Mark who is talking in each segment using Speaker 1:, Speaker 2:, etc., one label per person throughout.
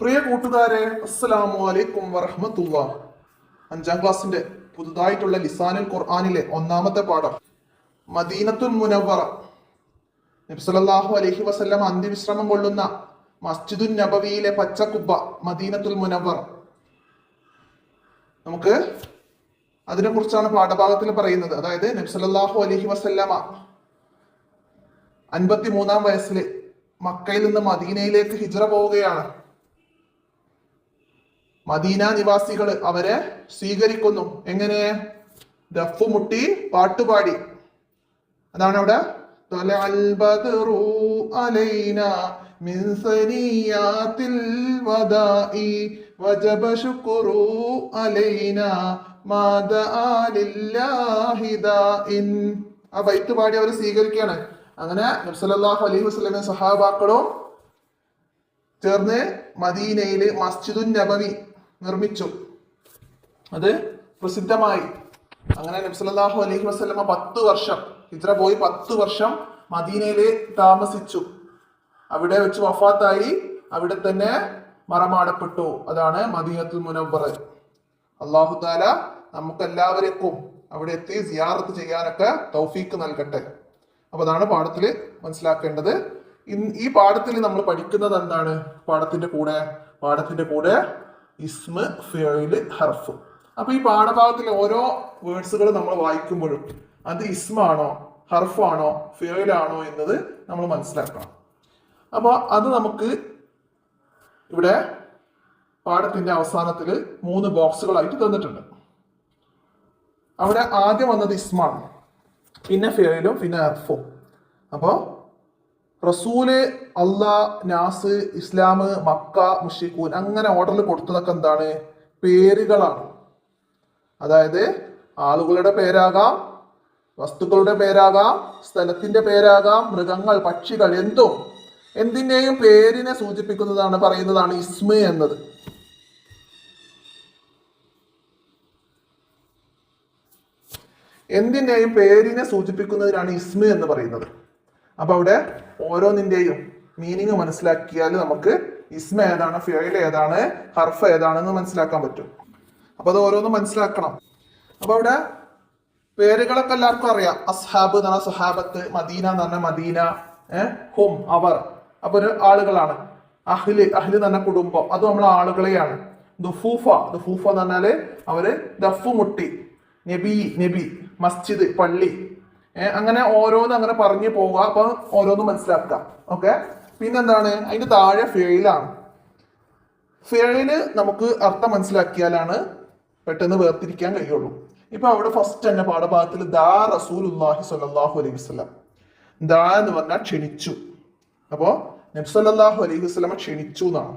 Speaker 1: പ്രിയ കൂട്ടുകാരെ, അസ്സലാമു അലൈക്കും വറഹ്മത്തുള്ളാഹി. 5ാം ക്ലാസ്സിന്റെ പുതുതായിട്ടുള്ള ലിസാനുൽ ഖുർആനിലെ ഒന്നാമത്തെ പാഠം മദീനത്തുൽ മുനവ്വറ. നബി സല്ലല്ലാഹു അലൈഹി വസല്ലം അന്ത്യവിശ്രമം കൊള്ളുന്ന മസ്ജിദുൻ നബവിയിലെ പച്ചക്കുബ്ബ മദീനത്തുൽ മുനവ്വറ. നമുക്ക് അതിനെ കുറിച്ചാണ് പാഠഭാഗത്തിൽ പറയുന്നത്. അതായത് നബി സല്ലല്ലാഹു അലൈഹി വസല്ലമ 53-ാം വയസ്സിൽ മക്കയിൽ നിന്ന് മദീനയിലേക്ക് ഹിജ്റ പോവുകയാണ്. മദീന നിവാസികൾ അവരെ സ്വീകരിക്കുന്നു. എങ്ങനെ? ദഫ്മുട്ടി പാട്ടുപാടി. അതാണ് അവിടെ ആ ബൈത്ത് പാടി അവരെ സ്വീകരിക്കുകയാണ്. അങ്ങനെ നബി സല്ലല്ലാഹു അലൈഹി വസല്ലമയും സഹാബാക്കളും ചേർന്ന് മദീനയിൽ മസ്ജിദുൻ നബവി നിർമ്മിച്ചു. അത് പ്രസിദ്ധമായി. അങ്ങനെ നബി സല്ലല്ലാഹു അലൈഹി വസല്ലമ 10 വർഷം ഹിജ്റ പോയി 10 വർഷം മദീനയിൽ താമസിച്ചു. അവിടെ വെച്ച് വഫാത്തായി. അവിടെ തന്നെ മറമാടപ്പെട്ടു. അതാണ് മദീനത്തുൽ മുനവ്വറ. അല്ലാഹു തആല നമുക്കെല്ലാവർക്കും അവിടെ എത്തി സിയാറത്ത് ചെയ്യാനൊക്കെ തൗഫീക്ക് നൽകട്ടെ. അപ്പൊ അതാണ് പാഠത്തിൽ മനസ്സിലാക്കേണ്ടത്. ഈ പാഠത്തിൽ നമ്മൾ പഠിക്കുന്നത് എന്താണ്? പാഠത്തിന്റെ കൂടെ ഇസ്മ്, ഫിഅല്, ഹർഫ്. അപ്പൊ ഈ പാഠഭാഗത്തിലെ ഓരോ വേർഡ്സുകൾ നമ്മൾ വായിക്കുമ്പോഴും അത് ഇസ്മാണോ ഹർഫാണോ ഫിഅലാണോ എന്നത് നമ്മൾ മനസ്സിലാക്കണം. അപ്പോൾ അത് നമുക്ക് ഇവിടെ പാഠത്തിന്റെ അവസാനത്തിൽ 3 ബോക്സുകളായിട്ട് തന്നിട്ടുണ്ട്. അവിടെ ആദ്യം വന്നത് ഇസ്മാണ്, പിന്നെ ഫിഅലും, പിന്നെ ഹർഫും. അപ്പോൾ റസൂല്, അള്ളാഹ്, നാസ്, ഇസ്ലാം, മക്ക, മുശ്രിക്കൂൻ, അങ്ങനെ ഓർഡറിൽ കൊടുത്തതൊക്കെ എന്താണ്? പേരുകളാണ്. അതായത് ആളുകളുടെ പേരാകാം, വസ്തുക്കളുടെ പേരാകാം, സ്ഥലത്തിന്റെ പേരാകാം, മൃഗങ്ങൾ, പക്ഷികൾ, എന്തിന്റെയും പേരിനെ സൂചിപ്പിക്കുന്നതാണ് പറയുന്നതാണ് ഇസ്മ എന്നത്. എന്തിന്റെയും പേരിനെ സൂചിപ്പിക്കുന്നതിനാണ് ഇസ്മ എന്ന് പറയുന്നത്. അപ്പൊ അവിടെ ഓരോന്നിന്റെയും മീനിങ് മനസ്സിലാക്കിയാൽ നമുക്ക് ഇസ്മ ഏതാണ്, ഫിഅൽ ഏതാണ്, ഹർഫ് ഏതാണെന്ന് മനസ്സിലാക്കാൻ പറ്റും. അപ്പൊ അത് ഓരോന്നും മനസ്സിലാക്കണം. അപ്പൊ അവിടെ പേരുകളൊക്കെ എല്ലാവർക്കും അറിയാം. അസ്ഹാബ് എന്ന് പറഞ്ഞാൽ സഹാബത്ത്, മദീന എന്ന് പറഞ്ഞാൽ മദീന, ഹും അവർ, അപ്പൊ ഒരു ആളുകളാണ്. അഹ്ല് എന്ന് പറഞ്ഞ കുടുംബം, അത് നമ്മളെ ആളുകളെയാണ്. ദുഫൂഫ എന്ന് പറഞ്ഞാല് അവര് ദഫ് മുട്ടി. നബി, മസ്ജിദ്, പള്ളി, അങ്ങനെ ഓരോന്ന് അങ്ങനെ പറഞ്ഞു പോവുക. അപ്പൊ ഓരോന്നും മനസ്സിലാക്കുക. ഓക്കെ. പിന്നെന്താണ്? അതിന്റെ താഴെ ഫിഅലാണ്. ഫിഅലിന് നമുക്ക് അർത്ഥം മനസ്സിലാക്കിയാലാണ് പെട്ടെന്ന് വേർതിരിക്കാൻ കഴിയുള്ളൂ. ഇപ്പൊ അവിടെ ഫസ്റ്റ് തന്നെ പാഠഭാഗത്തിൽ ദാ റസൂലുള്ളാഹി സ്വല്ലല്ലാഹു അലൈഹി വസല്ലം. ദാ എന്ന് പറഞ്ഞാൽ ക്ഷണിച്ചു. അപ്പോ നബി സല്ലല്ലാഹു അലൈഹി വസല്ലമ ക്ഷണിച്ചു എന്നാണ്.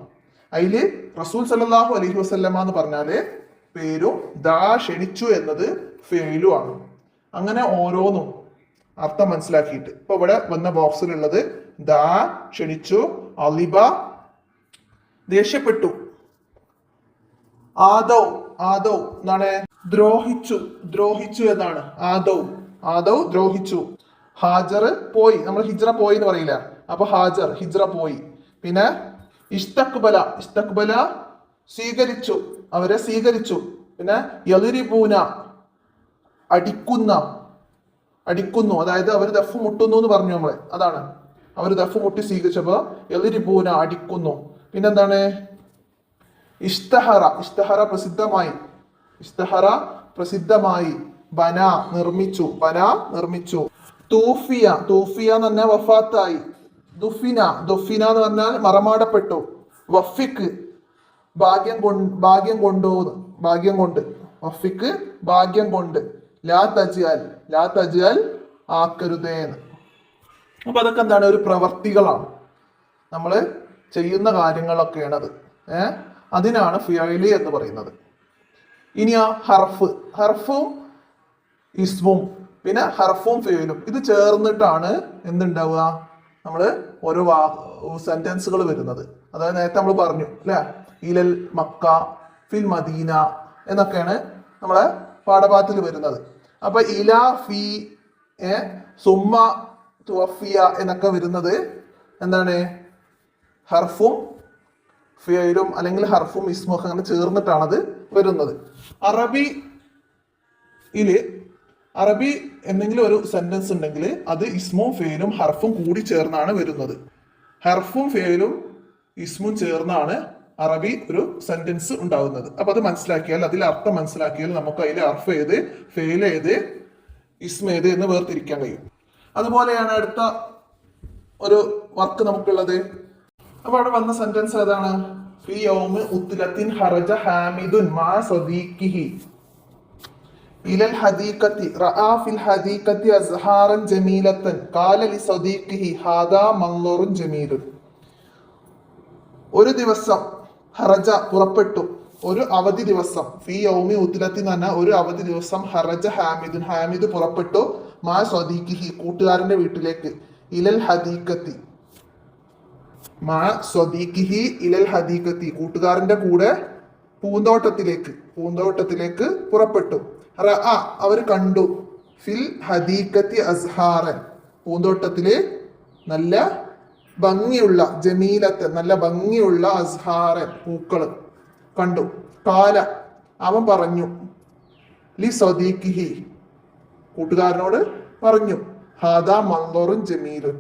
Speaker 1: അതില് റസൂൽ സല്ലല്ലാഹു അലൈഹി വസല്ലമ എന്ന് പറഞ്ഞാല് പേരും, ദാ ക്ഷണിച്ചു എന്നത് ഫിഅലും ആണ്. അങ്ങനെ ഓരോന്നും അർത്ഥം മനസ്സിലാക്കിയിട്ട് ഇപ്പൊ ഇവിടെ വന്ന ബോക്സിലുള്ളത് ദാ ക്ഷണിച്ചു, അലിബ ദേഷ്യപ്പെട്ടു, ആദൗ എന്താണ്? ദ്രോഹിച്ചു എന്നാണ്. ആദൗ ദ്രോഹിച്ചു. ഹാജർ പോയി, നമ്മൾ ഹിജ്റ പോയി എന്ന് പറയില്ല. അപ്പൊ ഹാജർ ഹിജ്റ പോയി. പിന്നെ ഇസ്തഖ്ബല സ്വീകരിച്ചു, അവരെ സ്വീകരിച്ചു. പിന്നെ യളിരിബൂന അടിക്കുന്നു, അതായത് അവർ ദഫ് മുട്ടുന്നു എന്ന് പറഞ്ഞു നമ്മള്. അതാണ് അവർ ദഫ് മുട്ടി സ്വീകരിച്ചപ്പോ യളിരിബൂന അടിക്കുന്നു. പിന്നെന്താണ്? ഇഷ്തഹറ പ്രസിദ്ധമായി. ബന നിർമ്മിച്ചു. തൂഫിയ എന്ന് പറഞ്ഞാൽ വഫാത്തായി. ദുഫിന എന്ന് പറഞ്ഞാൽ മറമാടപ്പെട്ടു. വഫിക്ക് ഭാഗ്യം കൊണ്ട്. വഫിക്ക് ഭാഗ്യം കൊണ്ട്. ലാ തജ്അൽ ആക്കരുതേന്ന്. അപ്പൊ അതൊക്കെ എന്താണ്? ഒരു പ്രവർത്തികളാണ്, നമ്മൾ ചെയ്യുന്ന കാര്യങ്ങളൊക്കെയാണത്. അതിനാണ് ഫിഅല് എന്ന് പറയുന്നത്. ഇനി ആ ഹർഫും ഇസ്മും, പിന്നെ ഹർഫും ഫിഅലും ഇത് ചേർന്നിട്ടാണ് എന്തുണ്ടാവുക? നമ്മള് ഓരോ സെന്റൻസുകൾ വരുന്നത്. അതായത് നേരത്തെ നമ്മൾ പറഞ്ഞു അല്ലെ, ഇലൽ മക്ക, ഫിൽ മദീന എന്നൊക്കെയാണ് നമ്മളെ പാഠഭാഗത്തിൽ വരുന്നത്. അപ്പൊ ഇല, ഫി, സുമ്മ, തുവഫിയ എന്നൊക്കെ വരുന്നത് എന്താണ്? ഹർഫും ഫിയലും അല്ലെങ്കിൽ ഹർഫും ഇസ്മും ഒക്കെ അങ്ങനെ ചേർന്നിട്ടാണ് അത് വരുന്നത്. അറബി എന്തെങ്കിലും ഒരു സെന്റൻസ് ഉണ്ടെങ്കിൽ അത് ഇസ്മും ഫെയിലും ഹർഫും കൂടി ചേർന്നാണ് വരുന്നത്. ഹർഫും ഫെയിലും ഇസ്മും ചേർന്നാണ് അറബി ഒരു സെന്റൻസ് ഉണ്ടാവുന്നത്. അപ്പൊ അത് മനസ്സിലാക്കിയാൽ, അതിൽ അർത്ഥം മനസ്സിലാക്കിയാൽ നമുക്ക് അതിൽ ഹർഫ് ഏത്, ഫെയിൽ ഏത്, ഇസ്മ ഏത് എന്ന് വേർതിരിക്കാൻ കഴിയും. അതുപോലെയാണ് അടുത്ത ഒരു വർക്ക് നമുക്കുള്ളത്. അപ്പൊ അവിടെ വന്ന സെന്റൻസ് ഏതാണ്? ഫി യൗമി ഉത്ലത്തിൻ ഖറജ ഹാമിദുൻ മാ സദീഖിഹി ഇലൽ ഹദീഖത്തി റആ ഫിൽ ഹദീഖത്തി അസ്ഹാറൻ ജമീലത്തൻ ഖാല ലി സദീഖിഹി ഹാദാ മൻളുറുൻ ജമീലുൻ. ഒരു ദിവസം ഹറജ പുറപ്പെട്ടു, ഒരു അവധി ദിവസം. ഫി യൗമി ഉത്ലത്തി എന്ന് പറഞ്ഞാൽ ഒരു അവധി ദിവസം. ഹറജ ഹാമിദുൻ, ഹാമിദ് പുറപ്പെട്ടു. മാ സദീഖിഹി, കൂട്ടുകാരന്റെ വീട്ടിലേക്ക്. ഇലൽ ഹദീഖത്തി, മാ സ്വദീഖിഹി ഇലൽ ഹദീഖത്തി, കൂട്ടുകാരന്റെ കൂടെ പൂന്തോട്ടത്തിലേക്ക് പുറപ്പെട്ടു. റഅ, അവർ കണ്ടു. ഫിൽ ഹദീഖത്തി അസ്ഹാറൻ, പൂന്തോട്ടത്തില് നല്ല ഭംഗിയുള്ള, ജമീലത്ത് നല്ല ഭംഗിയുള്ള, അസ്ഹാറൻ പൂക്കള് കണ്ടു. കാല, അവൻ പറഞ്ഞു. ലി സ്വദീഖിഹി, കൂട്ടുകാരനോട് പറഞ്ഞു. ഹാദാ മൻളുറുൻ ജമീലുൻ,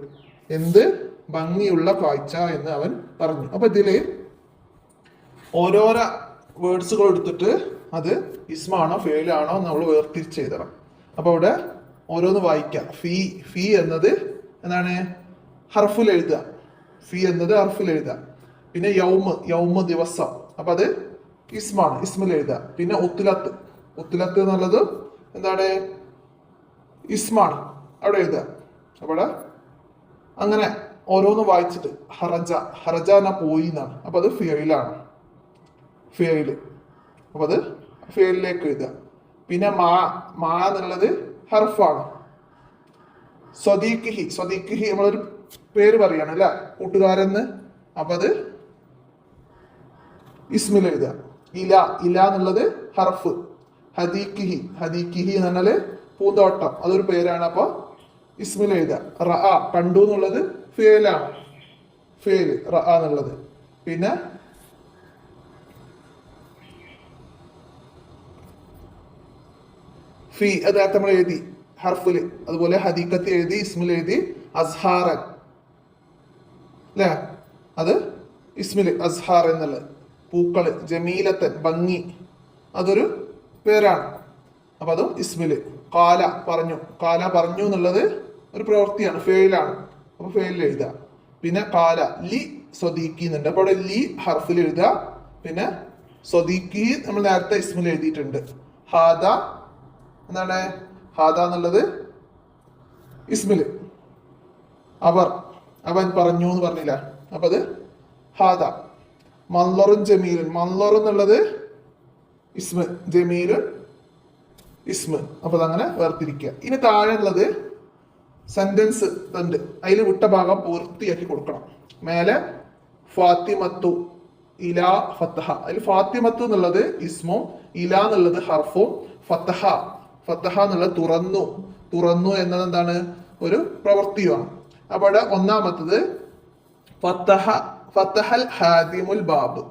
Speaker 1: എന്ത് ഭംഗിയുള്ള കാഴ്ച എന്ന് അവൻ പറഞ്ഞു. അപ്പൊ ഇതില് ഓരോരോ വേർഡ്സുകൾ എടുത്തിട്ട് അത് ഇസ്മാണോ ഫെയിലാണോ നമ്മൾ വേർതിരിച്ച് എഴുതണം. അപ്പൊ അവിടെ ഓരോന്ന് വായിക്കാം. ഫി എന്നത് എന്താണ്? ഹർഫിൽ എഴുതുക. ഫി എന്നത് ഹർഫിൽ എഴുതുക. പിന്നെ യൗമ് ദിവസം, അപ്പൊ അത് ഇസ്മാണ്, ഇസ്മിൽ എഴുതുക. പിന്നെ ഉത്തുലത്ത് എന്നുള്ളത് എന്താണ്? ഇസ്മാണ്, അവിടെ എഴുതുക. അവിടെ അങ്ങനെ ഓരോന്ന് വായിച്ചിട്ട് ഹറജ എന്നാ പോയി എന്നാണ്. അപ്പൊ അത് ഫിയയിലാണ്, ഫിയയില്. അപ്പൊ അത് ഫിയലിലേക്ക് എഴുതുക. പിന്നെ മാ എന്നുള്ളത് ഹർഫാണ്. സ്വദീഖിഹി നമ്മളൊരു പേര് പറയാണ് അല്ലെ, കൂട്ടുകാരെന്ന്. അപ്പൊ അത് ഇസ്മിൽ എഴുതുക. ഇല എന്നുള്ളത് ഹർഫ്. ഹദീഖിഹി എന്ന് പറഞ്ഞാല് പൂന്തോട്ടം, അതൊരു പേരാണ്. അപ്പൊ ഇസ്മിൽ എഴുതുക. റഅ, കണ്ടു എന്നുള്ളത് ഫിയലാണ്, ഫിയൽ റഅ എന്നുള്ളത്. പിന്നെ ഫി അത് നേരത്തെ നമ്മൾ എഴുതി ഹർഫില്. അതുപോലെ ഹദീഖത്ത് എഴുതി, ഇസ്മിൽ എഴുതി. അസ്ഹാറൻ അല്ലേ, അത് ഇസ്മില് അസ്ഹാർ എന്നുള്ളത് പൂക്കള്. ജമീലത്തൻ ഭംഗി, അതൊരു പേരാണ്. അപ്പൊ അതും ഇസ്മില്. കാല പറഞ്ഞു എന്നുള്ളത് ഒരു പ്രവൃത്തിയാണ്, ഫെയിലാണ്. അപ്പൊ ഫെയിലിൽ എഴുതുക. പിന്നെ കാല ലി സ്വദീഖി എന്നുണ്ട്. അപ്പൊ അവിടെ ലി ഹർഫിൽ എഴുതുക. പിന്നെ സ്വദീഖി നമ്മൾ നേരത്തെ ഇസ്മിൽ എഴുതിയിട്ടുണ്ട്. ഹാദ എന്താണ്? ഹാദ എന്നുള്ളത് ഇസ്മില്. അവൻ പറഞ്ഞു എന്ന് പറഞ്ഞില്ല, അപ്പൊ അത് ഹാദ. മൻളുറുൻ ജമീലുൻ, മൻളുർ എന്നുള്ളത് ഇസ്മ, ജമീലുൻ ഇസ്മ. അപ്പൊ അതങ്ങനെ വേർതിരിക്കുക. ഇനി താഴെ ഉള്ളത് സെന്റൻസ് ഉണ്ട്, അതിൽ വിട്ട ഭാഗം പൂർത്തിയാക്കി കൊടുക്കണം. മേലെ ഫാത്തിമത്തു ഇലാ ഫത്തഹ, അതിൽ ഫാത്തിമത്തു എന്നുള്ളത് ഇസ്മും ഇലാ എന്നുള്ളത് ഹർഫും. ഫത്തഹ എന്നുള്ളത് തുറന്നു എന്നത് എന്താണ്? ഒരു പ്രവൃത്തിയാണ്. അപ്പൊ അവിടെ ഒന്നാമത്തത് ഫത്തഹൽ ഹാദിമുൽ ബാബ്.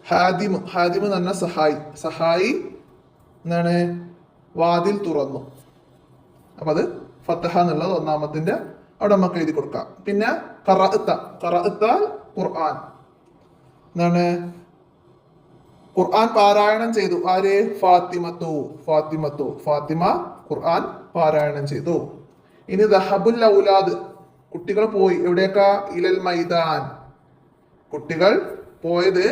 Speaker 1: ഹാദിം എന്ന് പറഞ്ഞാൽ സഹായി എന്താണ്? വാതിൽ തുറന്നു. അപ്പൊ അത് ഫത്തഹ എന്നുള്ളത് ഒന്നാമത്തിന്റെ അവിടെ നമുക്ക് എഴുതി കൊടുക്കാം. പിന്നെ ഖറഅത്ത ഖുർആൻ എന്താണ്? ഖുർആൻ പാരായണം ചെയ്തു. ആര്? ഫാത്തിമ ഖുർആൻ പാരായണം ചെയ്തു. ഇനി ദഹബുൽ ഔലാദ്, കുട്ടികൾ പോയി. എവിടേക്കാ? ഇലൽ മൈദാൻ, കുട്ടികൾ പോയത്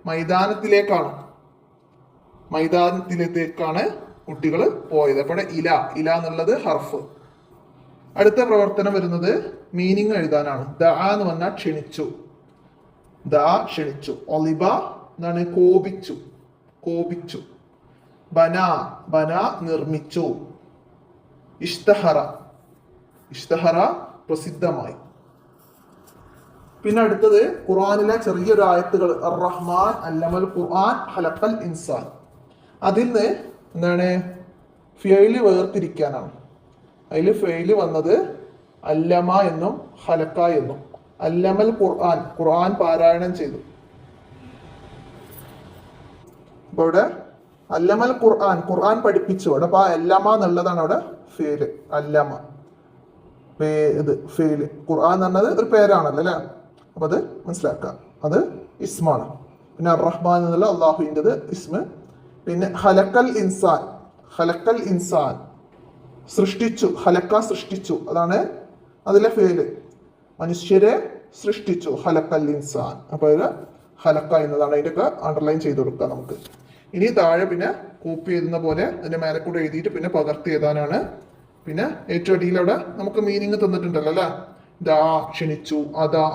Speaker 1: മൈതാനത്തിലേക്കാണ് കുട്ടികൾ പോയത്. അപ്പോൾ ഇല എന്നുള്ളത് ഹർഫ്. അടുത്ത പ്രവർത്തനം വരുന്നത് മീനിങ് എഴുതാനാണ്. ദ എന്ന് പറഞ്ഞാൽ ക്ഷണിച്ചു. ഒലിബ എന്താണ്? കോപിച്ചു. ബന നിർമ്മിച്ചു. ഇഷ്തഹറ പ്രസിദ്ധമായി. പിന്നെ അടുത്തത് ഖുർആനിലെ ചെറിയൊരു ആയത്തുകൾ. അർ-റഹ്മാൻ അല്ലമൽ ഖുർആൻ ഖലഖൽ ഇൻസാൻ. അതിൽ നിന്ന് എന്താണ്? ഫിയല് വേർതിരിക്കാനാണ്. അതിൽ ഫെയില് വന്നത് അല്ലമ എന്നും ഖലഖ എന്നും. അല്ലമൽ ഖുർആൻ, ഖുർആൻ പാരായണം ചെയ്തു. അപ്പൊ ഇവിടെ അല്ലമൽ ഖുർആൻ, ഖുർആൻ പഠിപ്പിച്ചു. അവിടെ അപ്പൊ ആ അല്ലമ എന്നുള്ളതാണ് അവിടെ ഫേല്. അല്ലമ ഇത് ഫേല്. ഖുർആൻ എന്ന് പറഞ്ഞത് ഒരു പേരാണല്ലോ അല്ലെ. അപ്പൊ അത് മനസ്സിലാക്കാം, അത് ഇസ്മാണ്. പിന്നെ റഹ്മാൻ എന്നുള്ള അള്ളാഹുവിൻ്റെത് ഇസ്മ. പിന്നെ ഹലക്കൽ ഇൻസാൻ, ഹലക്കൽ ഇൻസാൻ സൃഷ്ടിച്ചു, ഹലക്ക സൃഷ്ടിച്ചു, അതാണ് അതിലെ ഫേല്. മനുഷ്യരെ സൃഷ്ടിച്ചു, ഹലക്കൽ ഇൻസാൻ. അപ്പൊ ഇത് ഹലക്ക എന്നതാണ്, അതിൻ്റെയൊക്കെ അണ്ടർലൈൻ ചെയ്ത് കൊടുക്കുക നമുക്ക്. ഇനി താഴെ പിന്നെ കോപ്പി എഴുതുന്ന പോലെ അതിന്റെ മേലെ കൂടെ എഴുതിയിട്ട് പിന്നെ പകർത്തി എഴുതാനാണ്. പിന്നെ ഏറ്റവും അടിയിൽ അവിടെ നമുക്ക് മീനിങ് തന്നിട്ടുണ്ടല്ലോ അല്ലെ. ദാ ക്ഷണിച്ചു, അതാ